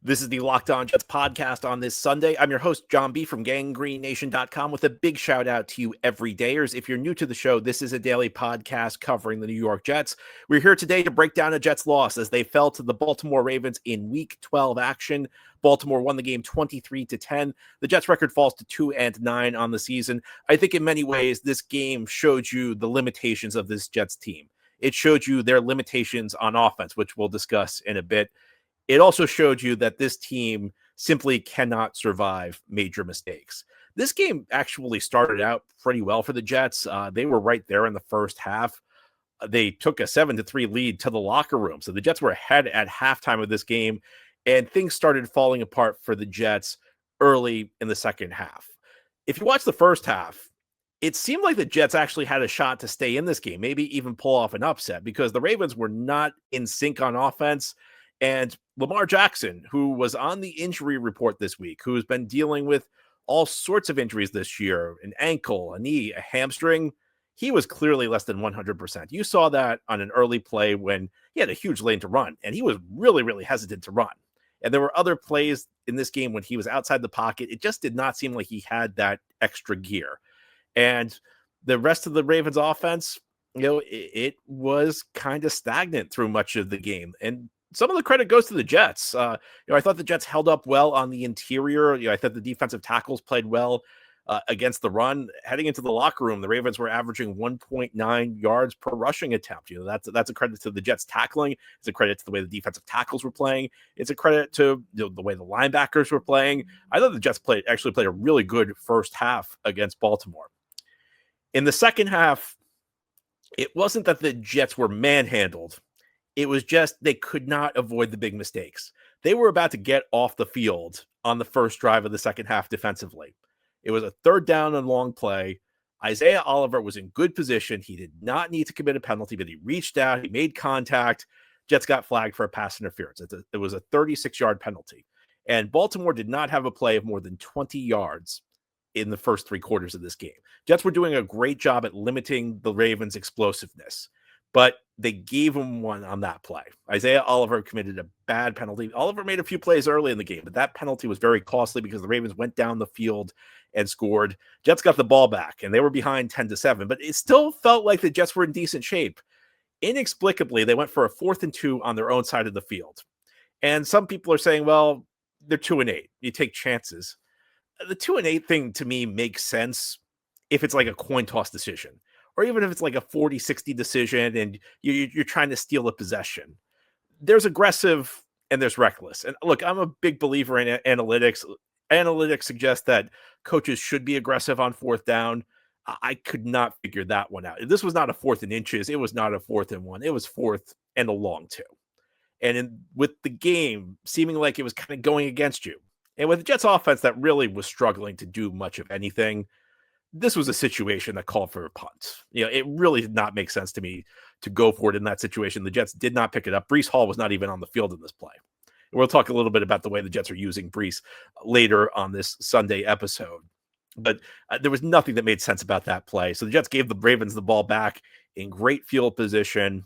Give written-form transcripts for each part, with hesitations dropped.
This is the Locked On Jets podcast on this Sunday. I'm your host, John B. from GanggreenNation.com with a big shout out to you everydayers. If you're new to the show, this is a daily podcast covering the New York Jets. We're here today to break down a Jets loss as they fell to the Baltimore Ravens in Week 12 action. Baltimore won the game 23-10. The Jets record falls to 2-9 on the season. I think in many ways, this game showed you the limitations of this Jets team. It showed you their limitations on offense, which we'll discuss in a bit. It also showed you that this team simply cannot survive major mistakes. This game actually started out pretty well for the Jets. They were right there in the first half. They took a 7-3 lead to the locker room. So the Jets were ahead at halftime of this game, and things started falling apart for the Jets early in the second half. If you watch the first half, it seemed like the Jets actually had a shot to stay in this game, maybe even pull off an upset, because the Ravens were not in sync on offense. And Lamar Jackson, who was on the injury report this week, who's been dealing with all sorts of injuries this year, an ankle, a knee, a hamstring, he was clearly less than 100%. You saw that on an early play when he had a huge lane to run, and he was really, really hesitant to run. And there were other plays in this game when he was outside the pocket. It just did not seem like he had that extra gear. And the rest of the Ravens offense, it was kind of stagnant through much of the game. And some of the credit goes to the Jets. I thought the Jets held up well on the interior. I thought the defensive tackles played well against the run. Heading into the locker room, the Ravens were averaging 1.9 yards per rushing attempt. That's a credit to the Jets tackling. It's a credit to the way the defensive tackles were playing. It's a credit to the way the linebackers were playing. I thought the Jets actually played a really good first half against Baltimore. In the second half, it wasn't that the Jets were manhandled. It was just they could not avoid the big mistakes. They were about to get off the field on the first drive of the second half defensively. It was a third down and long play. Isaiah Oliver was in good position. He did not need to commit a penalty, but he reached out. He made contact. Jets got flagged for a pass interference. It was a 36-yard penalty. And Baltimore did not have a play of more than 20 yards in the first three quarters of this game. Jets were doing a great job at limiting the Ravens' explosiveness, but they gave him one on that play. Isaiah Oliver committed a bad penalty. Oliver made a few plays early in the game, but that penalty was very costly because the Ravens went down the field and scored. Jets got the ball back, and they were behind 10-7, but it still felt like the Jets were in decent shape. Inexplicably, they went for a 4th and 2 on their own side of the field. And some people are saying, well, they're 2-8. You take chances. The 2-8 thing to me makes sense if it's like a coin toss decision, or even if it's like a 40-60 decision and you're trying to steal a possession. There's aggressive and there's reckless. And look, I'm a big believer in analytics. Analytics suggest that coaches should be aggressive on fourth down. I could not figure that one out. This was not a 4th and inches. It was not a 4th and 1. It was 4th and a long 2. And with the game seeming like it was kind of going against you, and with the Jets offense that really was struggling to do much of anything, this was a situation that called for a punt. It really did not make sense to me to go for it in that situation. The Jets did not pick it up. Breece Hall was not even on the field in this play. We'll talk a little bit about the way the Jets are using Breece later on this Sunday episode. But there was nothing that made sense about that play. So the Jets gave the Ravens the ball back in great field position.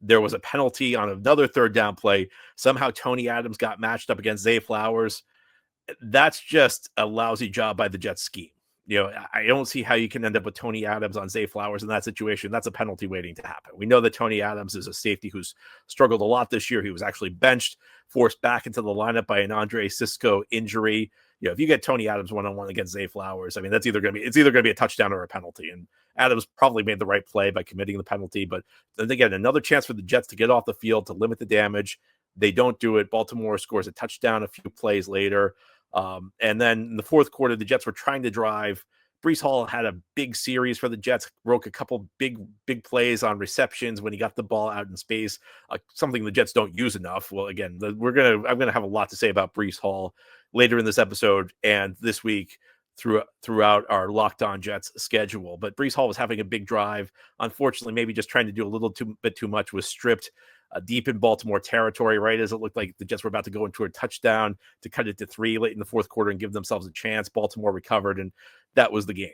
There was a penalty on another third down play. Somehow Tony Adams got matched up against Zay Flowers. That's just a lousy job by the Jets scheme. I don't see how you can end up with Tony Adams on Zay Flowers in that situation. That's a penalty waiting to happen. We know that Tony Adams is a safety who's struggled a lot this year. He was actually benched, forced back into the lineup by an Andre Cisco injury. If you get Tony Adams one-on-one against Zay Flowers, I mean, it's either going to be a touchdown or a penalty. And Adams probably made the right play by committing the penalty. But then again, another chance for the Jets to get off the field to limit the damage. They don't do it. Baltimore scores a touchdown a few plays later. And then in the fourth quarter, the Jets were trying to drive. Breece Hall had a big series for the Jets, broke a couple big plays on receptions when he got the ball out in space, something the Jets don't use enough. Well, again, I'm going to have a lot to say about Breece Hall later in this episode and this week throughout our Locked On Jets schedule. But Breece Hall was having a big drive. Unfortunately, maybe just trying to do a little bit too much, was stripped deep in Baltimore territory, right as it looked like the Jets were about to go into a touchdown to cut it to 3 late in the fourth quarter and give themselves a chance. Baltimore recovered, and that was the game.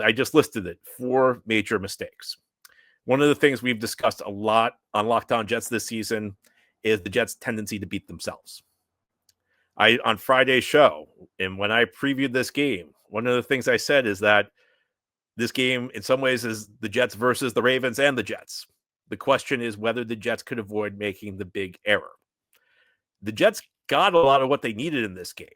I just listed it. 4 major mistakes. One of the things we've discussed a lot on Locked On Jets this season is the Jets' tendency to beat themselves. I on Friday's show, and when I previewed this game, one of the things I said is that this game, in some ways, is the Jets versus the Ravens and the Jets. The question is whether the Jets could avoid making the big error. The Jets got a lot of what they needed in this game.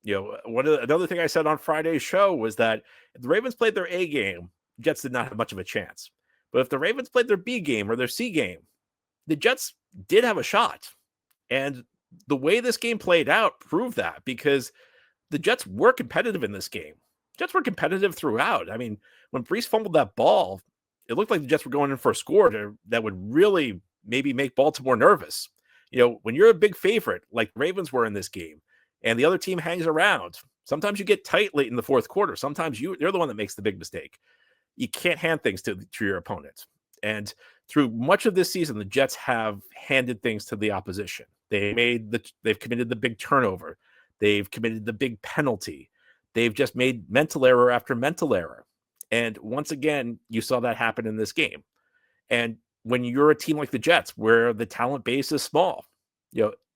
Another thing I said on Friday's show was that if the Ravens played their A game, Jets did not have much of a chance. But if the Ravens played their B game or their C game, the Jets did have a shot. And the way this game played out proved that, because the Jets were competitive in this game. Jets were competitive throughout. I mean, when Breece fumbled that ball, it looked like the Jets were going in for a score that would really maybe make Baltimore nervous. When you're a big favorite, like the Ravens were in this game, and the other team hangs around, sometimes you get tight late in the fourth quarter. Sometimes they're the one that makes the big mistake. You can't hand things to your opponent. And through much of this season, the Jets have handed things to the opposition. They've committed the big turnover. They've committed the big penalty. They've just made mental error after mental error. And once again, you saw that happen in this game. And when you're a team like the Jets, where the talent base is small,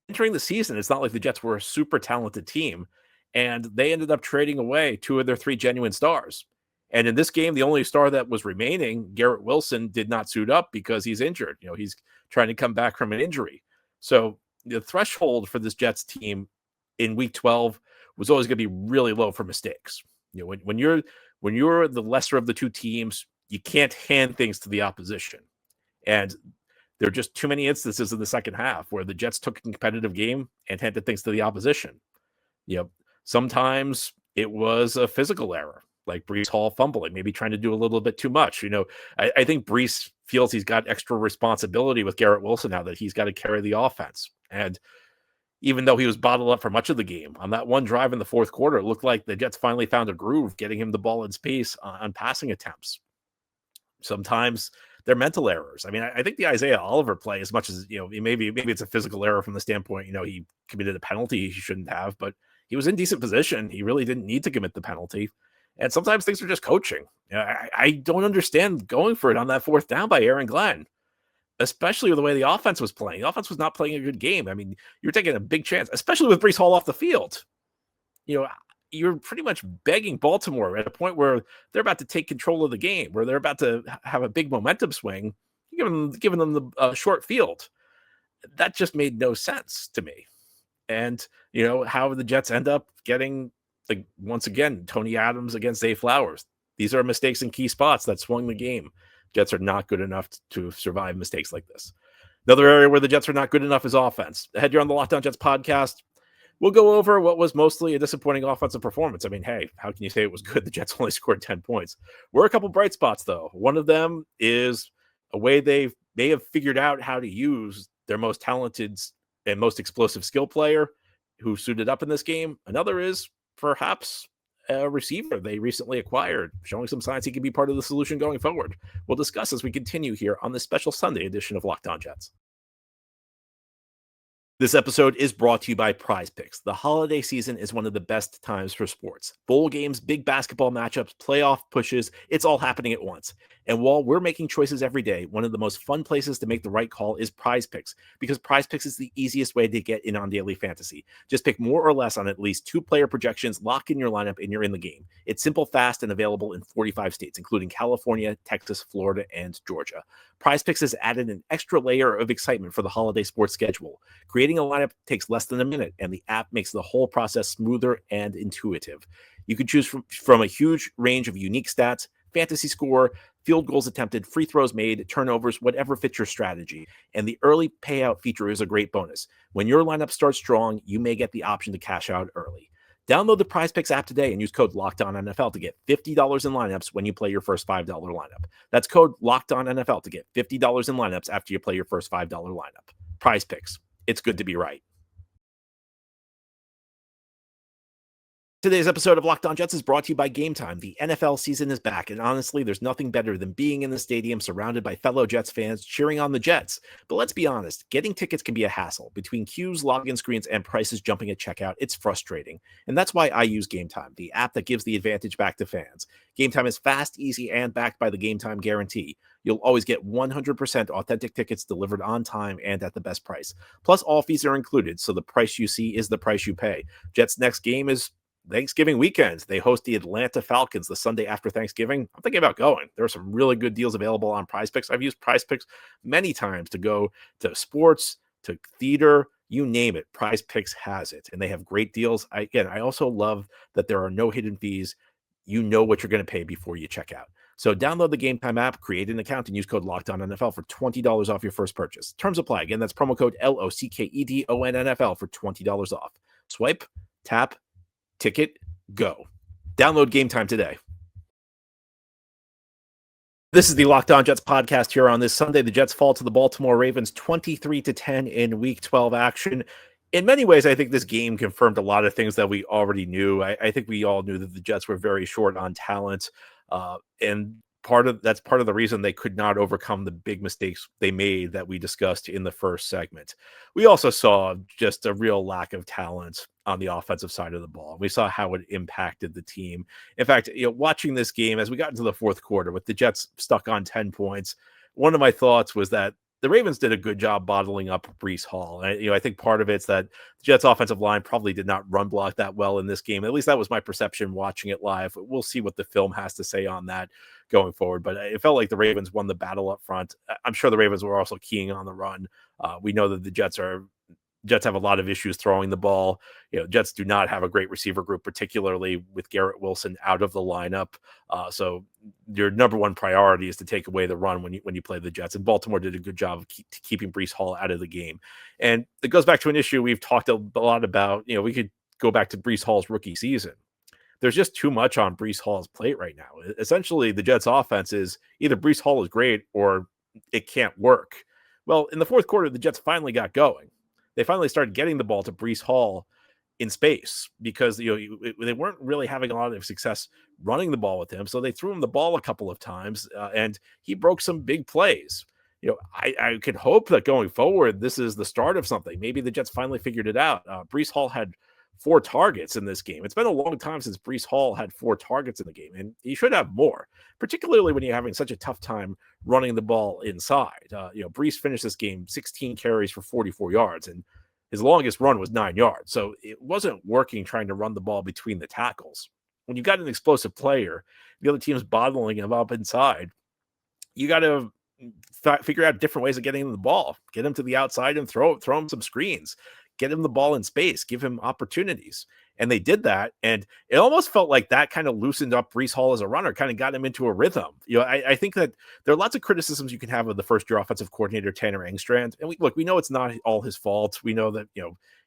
entering the season, it's not like the Jets were a super talented team. And they ended up trading away two of their three genuine stars. And in this game, the only star that was remaining, Garrett Wilson, did not suit up because he's injured. He's trying to come back from an injury. So the threshold for this Jets team in week 12 was always going to be really low for mistakes. When you're the lesser of the two teams, you can't hand things to the opposition. And there are just too many instances in the second half where the Jets took a competitive game and handed things to the opposition. Sometimes it was a physical error, like Breece Hall fumbling, maybe trying to do a little bit too much. I think Breece feels he's got extra responsibility with Garrett Wilson now, that he's got to carry the offense. And even though he was bottled up for much of the game, on that one drive in the fourth quarter, it looked like the Jets finally found a groove, getting him the ball in space on passing attempts. Sometimes they're mental errors. I mean, I think the Isaiah Oliver play, as much as, maybe it's a physical error from the standpoint, he committed a penalty he shouldn't have, but he was in decent position. He really didn't need to commit the penalty. And sometimes things are just coaching. I don't understand going for it on that fourth down by Aaron Glenn, especially with the way the offense was playing. The offense was not playing a good game. I mean, you're taking a big chance, especially with Breece Hall off the field. You're pretty much begging Baltimore at a point where they're about to take control of the game, where they're about to have a big momentum swing, giving them the short field. That just made no sense to me. And, how the Jets end up getting, once again, Tony Adams against Zay Flowers. These are mistakes in key spots that swung the game. Jets are not good enough to survive mistakes like this. Another area where the Jets are not good enough is offense. Ahead here on the Locked On Jets podcast, we'll go over what was mostly a disappointing offensive performance. I mean, hey, how can you say it was good? The Jets only scored 10 points. Were a couple bright spots, though. One of them is a way they have figured out how to use their most talented and most explosive skill player who suited up in this game. Another is perhaps a receiver they recently acquired, showing some signs he can be part of the solution going forward. We'll discuss as we continue here on this special Sunday edition of Locked On Jets. This episode is brought to you by Prize Picks. The holiday season is one of the best times for sports. Bowl games, big basketball matchups, playoff pushes, it's all happening at once. And while we're making choices every day, one of the most fun places to make the right call is Prize Picks, because Prize Picks is the easiest way to get in on daily fantasy. Just pick more or less on at least 2 player projections, lock in your lineup, and you're in the game. It's simple, fast, and available in 45 states, including California, Texas, Florida, and Georgia. Prize Picks has added an extra layer of excitement for the holiday sports schedule. Creating a lineup takes less than a minute, and the app makes the whole process smoother and intuitive. You can choose from a huge range of unique stats, fantasy score, field goals attempted, free throws made, turnovers, whatever fits your strategy. And the early payout feature is a great bonus. When your lineup starts strong, you may get the option to cash out early. Download the Prize Picks app today and use code LOCKEDONNFL to get $50 in lineups when you play your first $5 lineup. That's code LOCKEDONNFL to get $50 in lineups after you play your first $5 lineup. Prize Picks. It's good to be right. Today's episode of Locked On Jets is brought to you by Game Time. The NFL season is back, and honestly, there's nothing better than being in the stadium surrounded by fellow Jets fans cheering on the Jets. But let's be honest, getting tickets can be a hassle. Between queues, login screens, and prices jumping at checkout, it's frustrating. And that's why I use Game Time, the app that gives the advantage back to fans. Game Time is fast, easy, and backed by the Game Time guarantee. You'll always get 100% authentic tickets delivered on time and at the best price. Plus, all fees are included, so the price you see is the price you pay. Jets' next game is Thanksgiving weekend. They host the Atlanta Falcons the Sunday after Thanksgiving. I'm thinking about going. There are some really good deals available on Prize Picks. I've used Prize Picks many times to go to sports, to theater, you name it. Prize Picks has it, and they have great deals. I also love that there are no hidden fees. You know what you're going to pay before you check out. So download the Game Time app, create an account, and use code LOCKEDONNFL for $20 off your first purchase. Terms apply. Again, that's promo code LOCKEDONNFL for $20 off. Swipe, tap, ticket, go. Download Game Time today. This is the Locked On Jets podcast here on this Sunday. The Jets fall to the Baltimore Ravens 23-10 in Week 12 action. In many ways, I think this game confirmed a lot of things that we already knew. I think we all knew that the Jets were very short on talent, and that's part of the reason they could not overcome the big mistakes they made that we discussed in the first segment. We also saw just a real lack of talent on the offensive side of the ball. We saw how it impacted the team. In fact, watching this game as we got into the fourth quarter with the Jets stuck on 10 points, one of my thoughts was that the Ravens did a good job bottling up Breece Hall. I think part of it's that the Jets offensive line probably did not run block that well in this game. At least that was my perception watching it live. We'll see what the film has to say on that going forward. But it felt like the Ravens won the battle up front. I'm sure the Ravens were also keying on the run. We know that the Jets have a lot of issues throwing the ball. Jets do not have a great receiver group, particularly with Garrett Wilson out of the lineup. So your number one priority is to take away the run when you play the Jets. And Baltimore did a good job of keeping Breece Hall out of the game. And it goes back to an issue we've talked a lot about. We could go back to Breece Hall's rookie season. There's just too much on Breece Hall's plate right now. Essentially, the Jets offense is either Breece Hall is great or it can't work. Well, in the fourth quarter, the Jets finally got going. They finally started getting the ball to Breece Hall in space because they weren't really having a lot of success running the ball with him. So they threw him the ball a couple of times, and he broke some big plays. I could hope that going forward, this is the start of something. Maybe the Jets finally figured it out. Breece Hall had 4 targets in this game. It's been a long time since Breece Hall had 4 targets in the game, and he should have more, particularly when you're having such a tough time running the ball inside. Breece finished this game 16 carries for 44 yards, and his longest run was 9 yards. So it wasn't working trying to run the ball between the tackles. When you got an explosive player, the other team's bottling him up inside, you got to figure out different ways of getting him the ball. Get him to the outside and throw him some screens. Get him the ball in space, give him opportunities. And they did that. And it almost felt like that kind of loosened up Breece Hall as a runner, kind of got him into a rhythm. I think that there are lots of criticisms you can have of the first-year offensive coordinator, Tanner Engstrand. And we know it's not all his fault. We know that,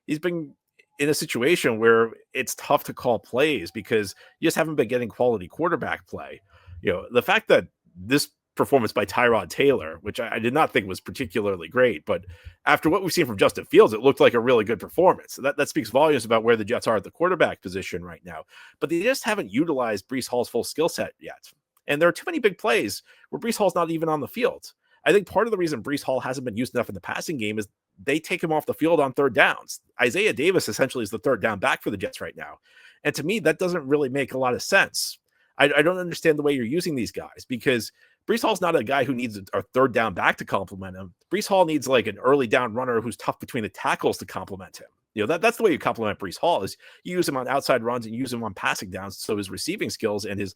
he's been in a situation where it's tough to call plays because you just haven't been getting quality quarterback play. The fact that this performance by Tyrod Taylor, which I did not think was particularly great, but after what we've seen from Justin Fields, it looked like a really good performance. So that speaks volumes about where the Jets are at the quarterback position right now. But they just haven't utilized Breece Hall's full skill set yet. And there are too many big plays where Breece Hall's not even on the field. I think part of the reason Breece Hall hasn't been used enough in the passing game is they take him off the field on third downs. Isaiah Davis essentially is the third down back for the Jets right now. And to me, that doesn't really make a lot of sense. I don't understand the way you're using these guys because Breece Hall's not a guy who needs a third down back to complement him. Breece Hall needs like an early down runner who's tough between the tackles to complement him. That's the way you complement Breece Hall is you use him on outside runs and use him on passing downs. So his receiving skills and his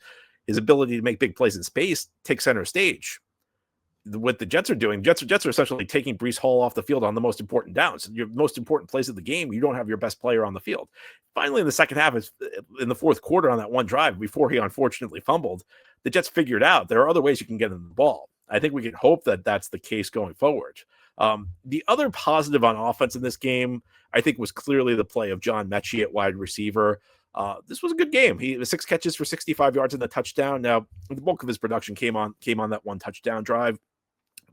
ability to make big plays in space take center stage. What the Jets are doing, Jets are essentially taking Breece Hall off the field on the most important downs. Your most important plays of the game, you don't have your best player on the field. Finally, in the second half, in the fourth quarter on that one drive before he unfortunately fumbled, the Jets figured out there are other ways you can get him the ball. I think we can hope that that's the case going forward. The other positive on offense in this game, I think, was clearly the play of John Metchie at wide receiver. This was a good game. He was 6 catches for 65 yards and a touchdown. Now, the bulk of his production came on that one touchdown drive.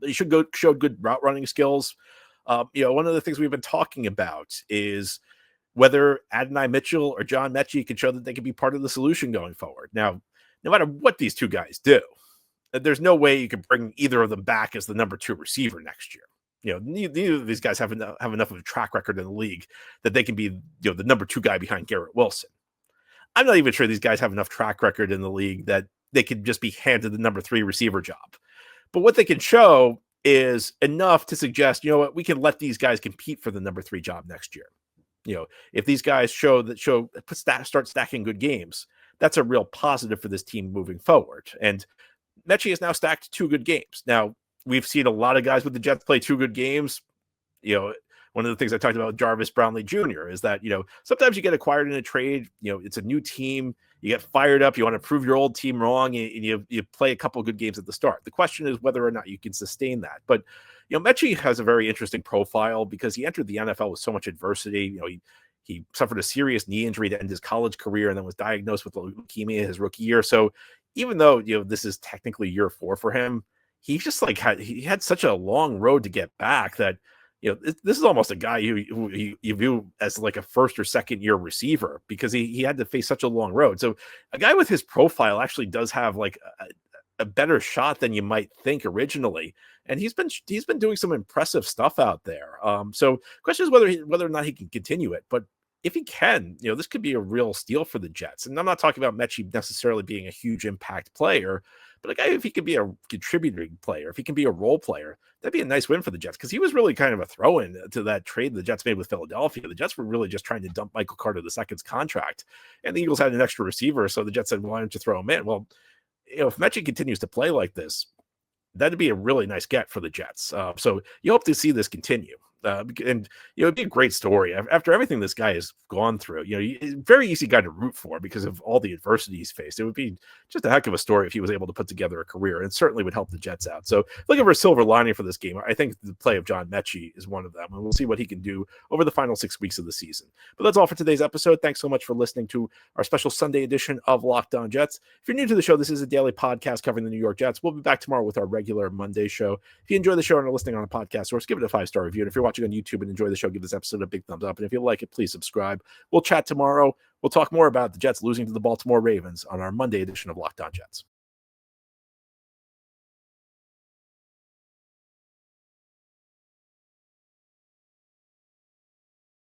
He showed good route running skills. One of the things we've been talking about is whether Adonai Mitchell or John Metchie can show that they can be part of the solution going forward. Now, no matter what these two guys do, there's no way you can bring either of them back as the number 2 receiver next year. Neither of these guys have enough of a track record in the league that they can be, the number 2 guy behind Garrett Wilson. I'm not even sure these guys have enough track record in the league that they could just be handed the number 3 receiver job. But what they can show is enough to suggest, we can let these guys compete for the number 3 job next year. If these guys start stacking good games, that's a real positive for this team moving forward. And Metchie has now stacked 2 good games. Now, we've seen a lot of guys with the Jets play 2 good games. One of the things I talked about with Jarvis Brownlee Jr. is that, sometimes you get acquired in a trade, it's a new team, you get fired up, you want to prove your old team wrong, and you play a couple of good games at the start. The question is whether or not you can sustain that. But, Metchie has a very interesting profile because he entered the NFL with so much adversity. He suffered a serious knee injury to end his college career and then was diagnosed with leukemia his rookie year. So even though, this is technically year 4 for him, he just had such a long road to get back that, this is almost a guy who you view as like a first or second year receiver because he had to face such a long road. So a guy with his profile actually does have like a better shot than you might think originally. And he's been doing some impressive stuff out there. So question is whether or not he can continue it. But if he can, this could be a real steal for the Jets. And I'm not talking about Metchie necessarily being a huge impact player, but a guy, if he could be a contributing player, if he can be a role player, that'd be a nice win for the Jets because he was really kind of a throw-in to that trade the Jets made with Philadelphia. The Jets were really just trying to dump Michael Carter II's contract, and the Eagles had an extra receiver, so the Jets said, why don't you throw him in? Well, if Metchie continues to play like this, that'd be a really nice get for the Jets. So you hope to see this continue. And it'd be a great story after everything this guy has gone through. Very easy guy to root for because of all the adversity he's faced. It would be just a heck of a story if he was able to put together a career, and certainly would help the Jets out. So looking for a silver lining for this game, I think the play of John Metchie is one of them, and we'll see what he can do over the final 6 weeks of the season. But that's all for today's episode. Thanks so much for listening to our special Sunday edition of Locked On Jets. If you're new to the show, this is a daily podcast covering the New York Jets. We'll be back tomorrow with our regular Monday show. If you enjoy the show and are listening on a podcast source, give it a 5-star review. And if you're watching on YouTube and enjoy the show, give this episode a big thumbs up. And if you like it, please subscribe. We'll chat tomorrow. We'll talk more about the Jets losing to the Baltimore Ravens on our Monday edition of Locked On Jets.